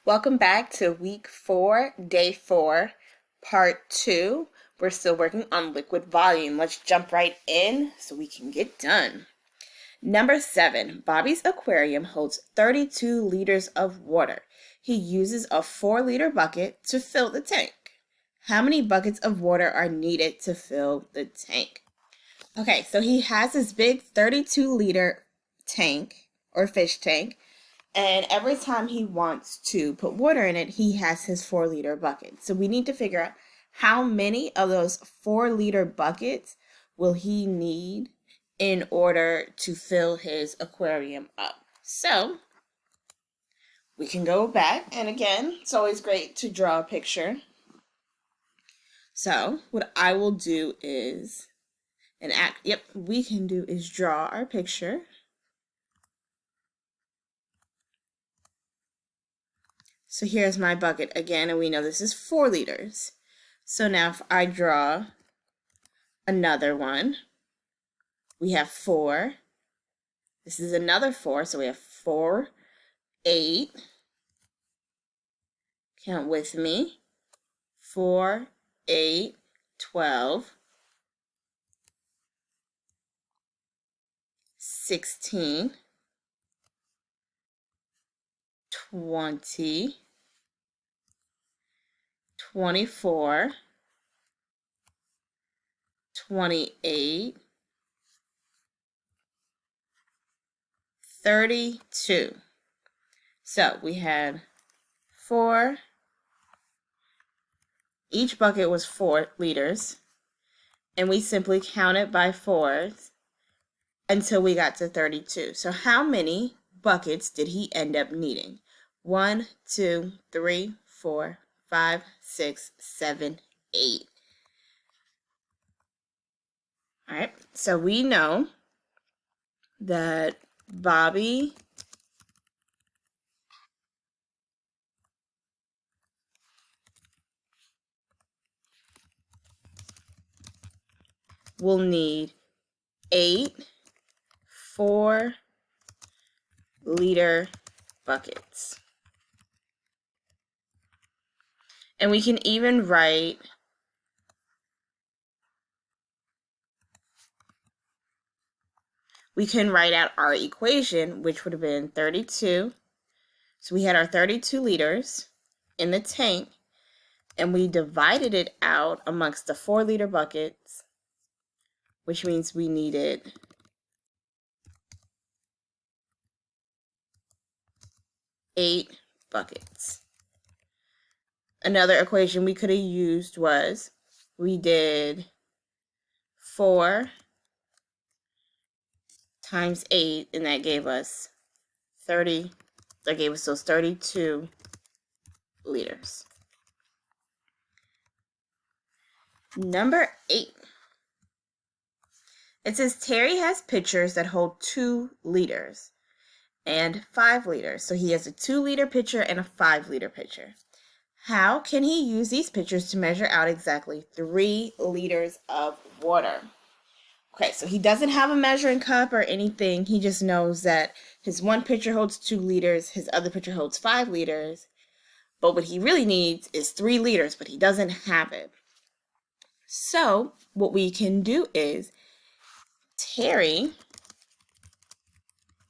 Welcome back to week 4, day 4, part 2. We're still working on liquid volume. Let's jump right in so we can get done. Number 7, Bobby's aquarium holds 32 liters of water. He uses a 4-liter bucket to fill the tank. How many buckets of water are needed to fill the tank? Okay, so he has this big 32-liter tank or fish tank. And every time he wants to put water in it, he has his 4-liter bucket. So we need to figure out how many of those 4-liter buckets will he need in order to fill his aquarium up. So we can go back, and again, it's always great to draw a picture. So what I will do is we can do is draw our picture. So here's my bucket again, and we know this is 4 liters. So now if I draw another one, we have 4. This is another 4, so we have 4, 8. Count with me. 4, 8, 12, 16, 20, 24, 28, 32. So we had 4. Each bucket was 4 liters, and we simply counted by 4s until we got to 32. So how many buckets did he end up needing? 1, 2, 3, 4, 5, 6, 7, 8. All right, so we know that Bobby will need 8 4-liter buckets. And we can even write out our equation, which would have been 32. So we had our 32 liters in the tank, and we divided it out amongst the 4-liter buckets, which means we needed 8 buckets. Another equation we could have used was we did 4 times 8, and that gave us 30. That gave us those 32 liters. Number 8. It says Terry has pitchers that hold 2 liters and 5 liters. So he has a 2-liter pitcher and a 5-liter pitcher. How can he use these pitchers to measure out exactly 3 liters of water? Okay, so he doesn't have a measuring cup or anything. He just knows that his one pitcher holds 2 liters, his other pitcher holds 5 liters. But what he really needs is 3 liters, but he doesn't have it. So what we can do is Terry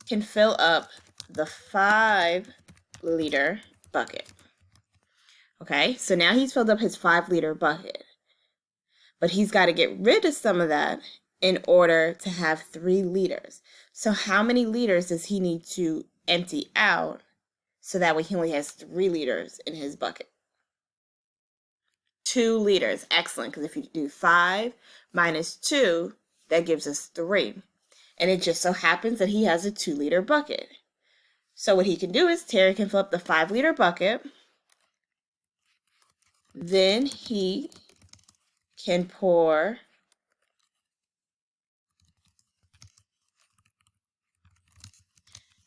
can fill up the 5-liter bucket. Okay, so now he's filled up his 5-liter bucket. But he's got to get rid of some of that in order to have 3 liters. So how many liters does he need to empty out so that way he only has 3 liters in his bucket? 2 liters. Excellent, because if you do 5 minus 2, that gives us 3. And it just so happens that he has a 2-liter bucket. So what he can do is Terry can fill up the 5-liter bucket. Then he can pour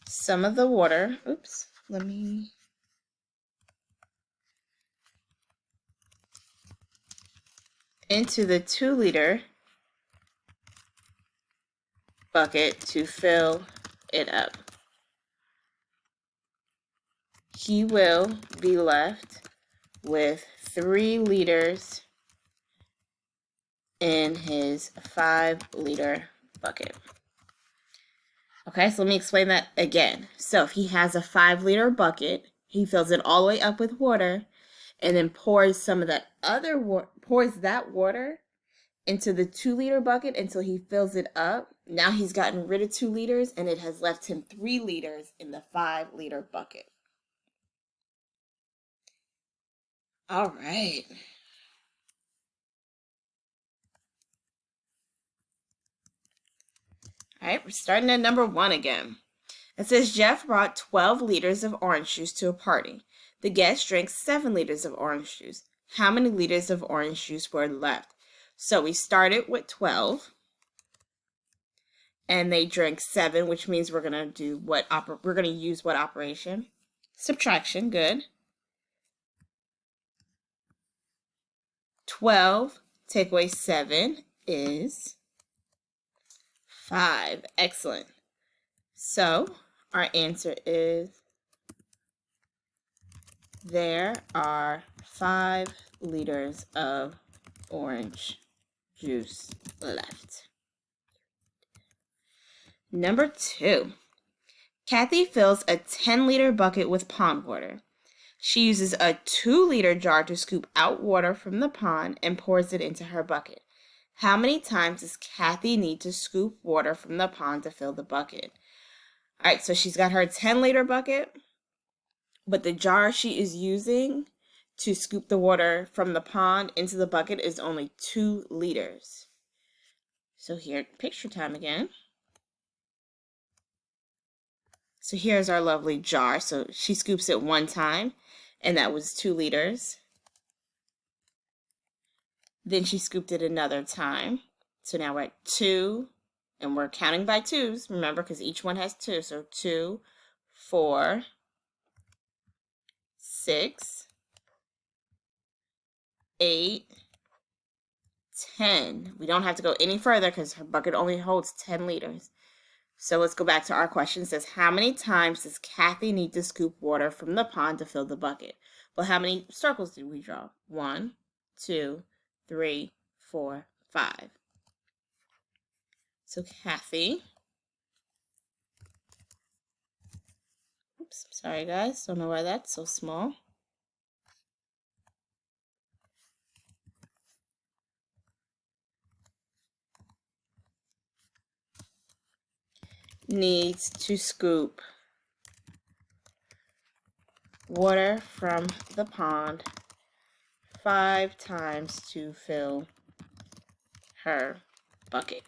some of the water, into the 2-liter bucket to fill it up. he will be left with 3 liters in his 5-liter bucket. Okay, so let me explain that again. So if he has a 5-liter bucket, he fills it all the way up with water and then pours some of that pours that water into the 2-liter bucket until he fills it up. Now he's gotten rid of 2 liters and it has left him 3 liters in the 5-liter bucket. All right. All right, we're starting at number 1 again. It says Jeff brought 12 liters of orange juice to a party. The guests drank 7 liters of orange juice. How many liters of orange juice were left? So we started with 12, and they drank 7, which means we're gonna do we're gonna use what operation? Subtraction. Good. 12 take away 7 is 5. Excellent. So our answer is there are 5 liters of orange juice left. Number 2. Kathy fills a 10-liter bucket with pond water. She uses a 2-liter jar to scoop out water from the pond and pours it into her bucket. How many times does Kathy need to scoop water from the pond to fill the bucket? All right, so she's got her 10-liter bucket, but the jar she is using to scoop the water from the pond into the bucket is only 2 liters. So here, picture time again. So here's our lovely jar. So she scoops it 1 time, and that was 2 liters. Then she scooped it another time. So now we're at 2, and we're counting by 2s, remember, because each one has 2. So 2, 4, 6, 8, 10. We don't have to go any further because her bucket only holds 10 liters. So let's go back to our question. It says, how many times does Kathy need to scoop water from the pond to fill the bucket? Well, how many circles did we draw? 1, 2, 3, 4, 5. So Kathy, oops, sorry guys, don't know why that's so small. Needs to scoop water from the pond 5 times to fill her bucket.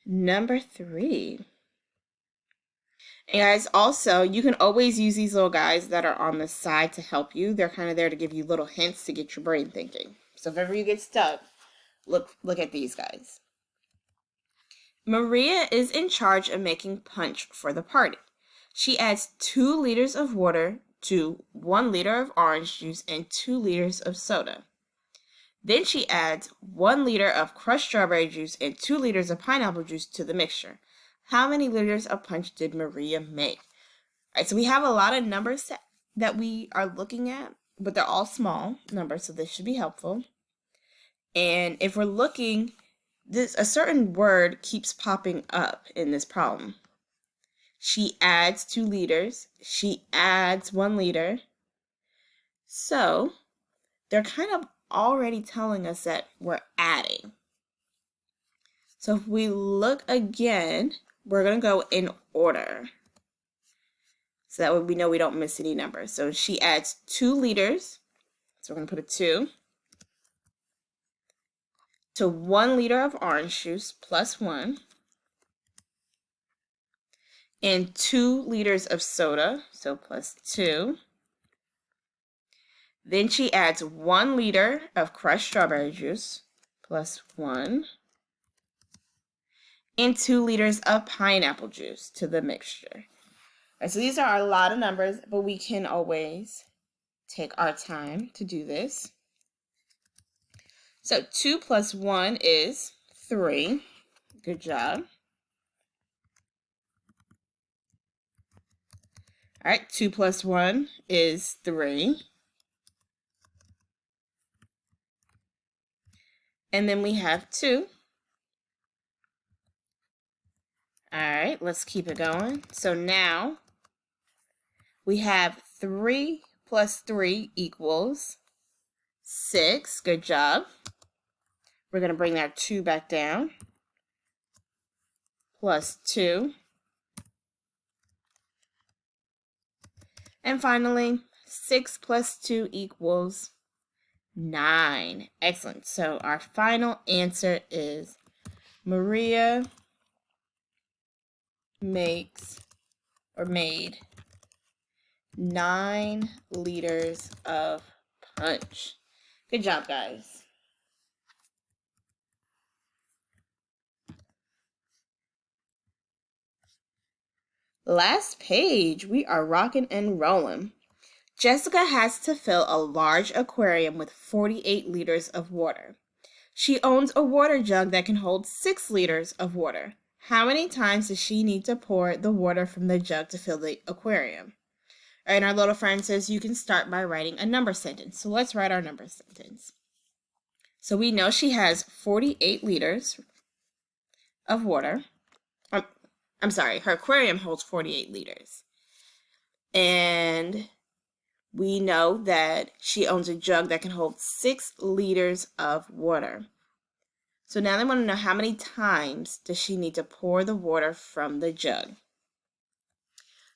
Number 3. And guys, also, you can always use these little guys that are on the side to help you. They're kind of there to give you little hints to get your brain thinking. So if ever you get stuck, look at these guys. Maria is in charge of making punch for the party. She adds 2 liters of water to 1 liter of orange juice and 2 liters of soda. Then she adds 1 liter of crushed strawberry juice and 2 liters of pineapple juice to the mixture. How many liters of punch did Maria make? All right, so we have a lot of numbers that we are looking at, but they're all small numbers, so this should be helpful. And if we're looking, a certain word keeps popping up in this problem. She adds 2 liters. She adds 1 liter. So they're kind of already telling us that we're adding. So if we look again, we're going to go in order. So that way we know we don't miss any numbers. So she adds 2 liters. So we're going to put a 2. To 1 liter of orange juice plus 1. And 2 liters of soda, so plus 2. Then she adds 1 liter of crushed strawberry juice, plus 1. And 2 liters of pineapple juice to the mixture. All right, so these are a lot of numbers, but we can always take our time to do this. So 2 plus 1 is 3. Good job. All right, 2 plus 1 is 3. And then we have 2. All right, let's keep it going. So now we have 3 plus 3 equals 6. Good job. We're going to bring that 2 back down. Plus 2. And finally, 6 plus 2 equals 9. Excellent. So our final answer is Maria made 9 liters of punch. Good job, guys. Last page, we are rocking and rolling. Jessica has to fill a large aquarium with 48 liters of water. She owns a water jug that can hold 6 liters of water. How many times does she need to pour the water from the jug to fill the aquarium? And our little friend says you can start by writing a number sentence. So let's write our number sentence. So we know she has 48 liters of water. I'm sorry, her aquarium holds 48 liters. And we know that she owns a jug that can hold 6 liters of water. So now they want to know how many times does she need to pour the water from the jug.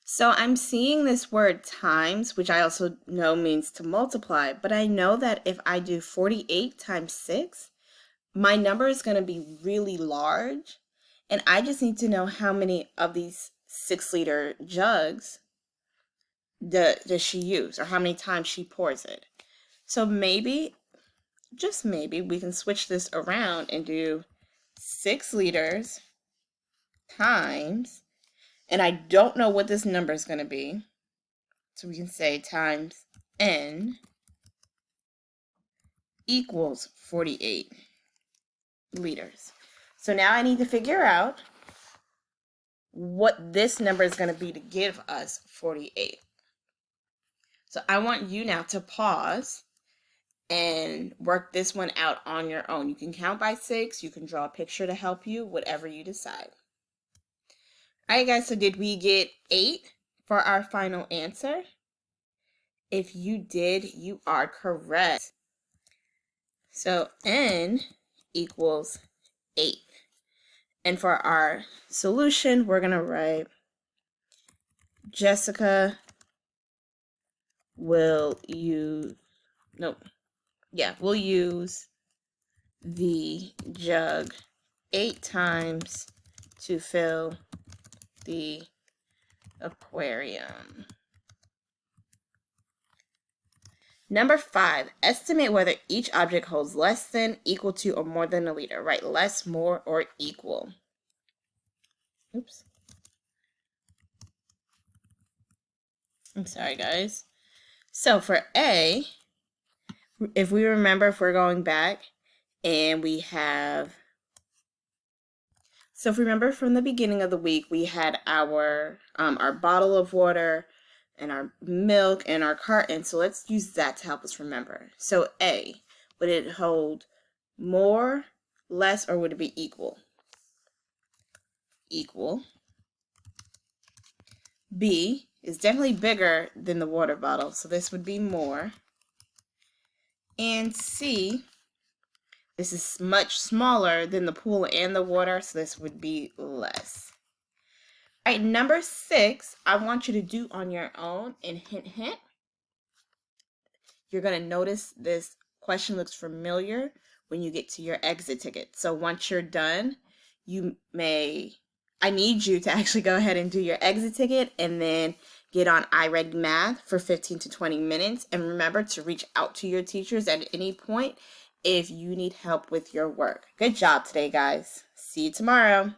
So I'm seeing this word times, which I also know means to multiply, but I know that if I do 48 times 6, my number is going to be really large, and I just need to know how many of these 6-liter jugs does she use, or how many times she pours it. So maybe, just maybe, we can switch this around and do 6 liters times, and I don't know what this number is going to be, so we can say times n equals 48 liters. So now I need to figure out what this number is going to be to give us 48. So I want you now to pause and work this one out on your own. You can count by 6, you can draw a picture to help you, whatever you decide. All right, guys, so did we get 8 for our final answer? If you did, you are correct. So n equals 8. And for our solution, we're going to write Jessica will use, we'll use the jug 8 times to fill the aquarium. Number 5, estimate whether each object holds less than, equal to, or more than a liter. Write less, more, or equal. Oops. I'm sorry, guys. So for A, if we remember, if we're going back and we have, so if we remember from the beginning of the week, we had our bottle of water and our milk and our carton. So let's use that to help us remember. So A, would it hold more, less, or would it be equal? Equal. B is definitely bigger than the water bottle, so this would be more. And C, this is much smaller than the pool and the water, so this would be less. All right, number 6, I want you to do on your own, and hint, hint, you're going to notice this question looks familiar when you get to your exit ticket. So once you're done, I need you to actually go ahead and do your exit ticket and then get on iReady Math for 15 to 20 minutes. And remember to reach out to your teachers at any point if you need help with your work. Good job today, guys. See you tomorrow.